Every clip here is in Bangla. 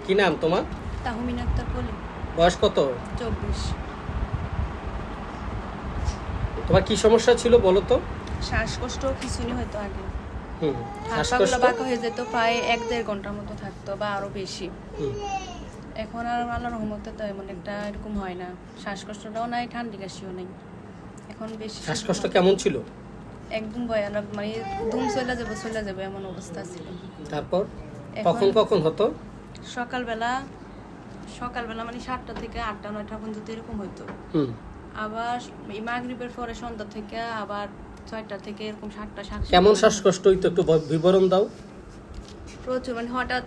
কি নাম তোমার? তাহমিনা আক্তার বলি। বয়স কত? 24। তোমার কি সমস্যা ছিল বলো তো? শ্বাসকষ্ট খিঁচুনি হয়তো আগে, হুম, হাত শ্বাসকষ্ট। পাগুলো বাঁকা হয়ে যেত, প্রায় 1-1.5 ঘন্টার মতো থাকতো বা আরো বেশি। হুম, এখন আর আল্লাহর রহমতে তো এমন একটা এরকম হয় না, শ্বাসকষ্টটাও নাই, ঠান্ডা কাশিও নেই এখন বেশি। শ্বাসকষ্ট কেমন ছিল? একদম ভয়ানক, মানে ধুম চলে যাবে এমন অবস্থা ছিল। তারপর এখন কখন কখন হতো? সকালবেলা মানে 7টা থেকে 8টা 9টা পর্যন্ত এরকম হতো। হুম, আবার এই মাগরিবের পরে সন্ধ্যা থেকে আবার 6টা থেকে এরকম 7টা 7টা। কেমন শ্বাসকষ্ট হইতো একটু বিবরণ দাও। প্রচুর, মানে হঠাৎ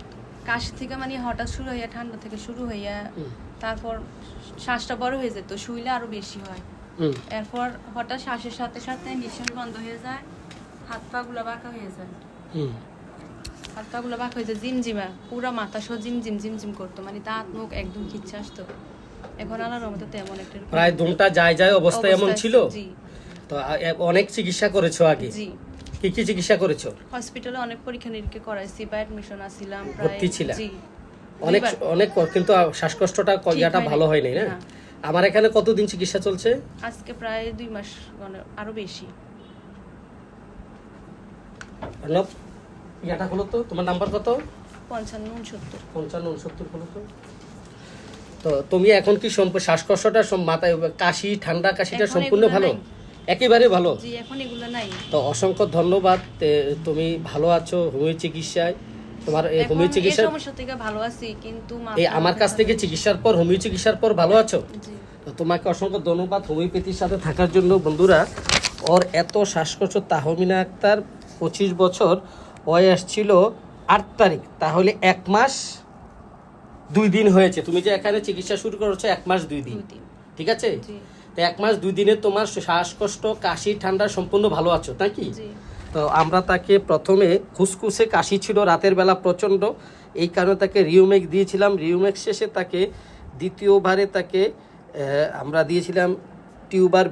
কাশি থেকে, মানে হঠাৎ শুরু হইয়া, ঠান্ডা থেকে শুরু হইয়া, তারপর শ্বাসটা বড় হয়ে যেত, শুইলে আরো বেশি হয়। হুম, এরপর হঠাৎ শ্বাসের সাথে সাথে নিঃশ্বাস বন্ধ হয়ে যায়, হাত পা গুলা বাঁকা হয়ে যায়, হুম। হাত পা গুলা বাঁকা হয়ে যায়, জিমজিমা পুরা মাথা সহ জিমজিম করতো, মানে দাঁত মুখ একদম খিচ্ছে আসতো। এখন আল্লাহর রহমতে তেমন একটা প্রায় দমটা যায় অবস্থা এমন ছিল। জি তো অনেক চিকিৎসা করেছো আগে? জি, কি কি চিকিৎসা করেছো? হসপিটালে অনেক পরীক্ষা নিরীক্ষা করাইছি বা অ্যাডমিশন আছিলাম প্রায়। ভর্তি ছিলা? জি, অনেক দুইবার। অনেক কিন্তু শ্বাসকষ্টটা ইয়াটা হয় ভালো নাই। হয়নি না? না। আমার এখানে কতদিন চিকিৎসা চলছে? আজকে প্রায় 2 মাস, আরো বেশি। অর্ণব, ইয়াটা হলো তো, তোমার নাম্বার কত? 55-69। 55-69 হলো তো। তো তুমি এখন কি শ্বাসকষ্টটা মাথায় কাশি, ঠান্ডা কাশিটা এখন সম্পূর্ণ এগুলো ভালো? নাই। একেবারে ভালো? জি, এখন এগুলো নাই। তো অসংখ্য ধন্যবাদ। তুমি ভালো আছো হোমিও চিকিৎসায়। তোমার এই এখন হোমিও এই চিকিৎসা, সমস্যা থেকে ভালো আছি, কিন্তু এই মাথা আমার কাছ ব্যথা থেকে বেশি। চিকিৎসার পর, হোমিও চিকিৎসার পর ভালো আছো? জি তো তোমাকে অসংখ্য ধন্যবাদ হোমিওপ্যাথির সাথে থাকার জন্য। বন্ধুরা, ওর এত শ্বাসকষ্ট, তাহমিনা আক্তার 25 বছর, বয়স ছিল 8 তারিখ, তাহলে 1 মাস 2 দিন হয়েছে। তুমি যে এখানে চিকিৎসা শুরু করেছো 1 মাস 2 দিন, 2 দিন। ঠিক আছে? জি তো 1 মাস 2 দিনে তোমার শ্বাসকষ্ট, কাশি, ঠান্ডা সম্পূর্ণ ভালো আছো নাকি? জি তো আমরা তাকে প্রথমে খুসখুসে কাশি ছিল রাতের বেলা প্রচণ্ড, এই কারণে তাকে রিউমেক্স দিয়েছিলাম। রিউমেক্স শেষে তাকে দ্বিতীয়বারে তাকে আমরা দিয়েছিলাম টিউবার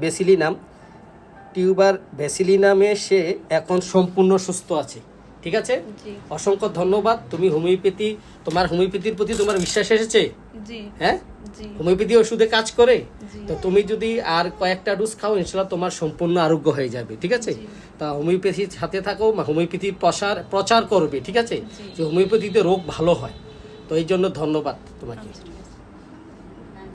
বেসিলিনামে। সে এখন সম্পূর্ণ সুস্থ আছে, ঠিক আছে? জি অসংখ্য ধন্যবাদ। তুমি তোমার হোমিওপ্যাথির প্রতি তোমার বিশ্বাস এসেছে? জি হ্যাঁ, জি হোমিওপ্যাথি ওষুধে কাজ করে। জি। তো তুমি যদি আর কয়েকটা ডোজ খাও, ইনশাল্লাহ তোমার সম্পূর্ণ আরোগ্য হয়ে যাবে, ঠিক আছে? জি। তা হোমিওপ্যাথির সাথে থাকো, হোমিওপ্যাথির প্রচার করবে, ঠিক আছে? জি। যে হোমিওপ্যাথিতে রোগ ভালো হয়। তো এই জন্য ধন্যবাদ তোমাকে। আচ্ছা।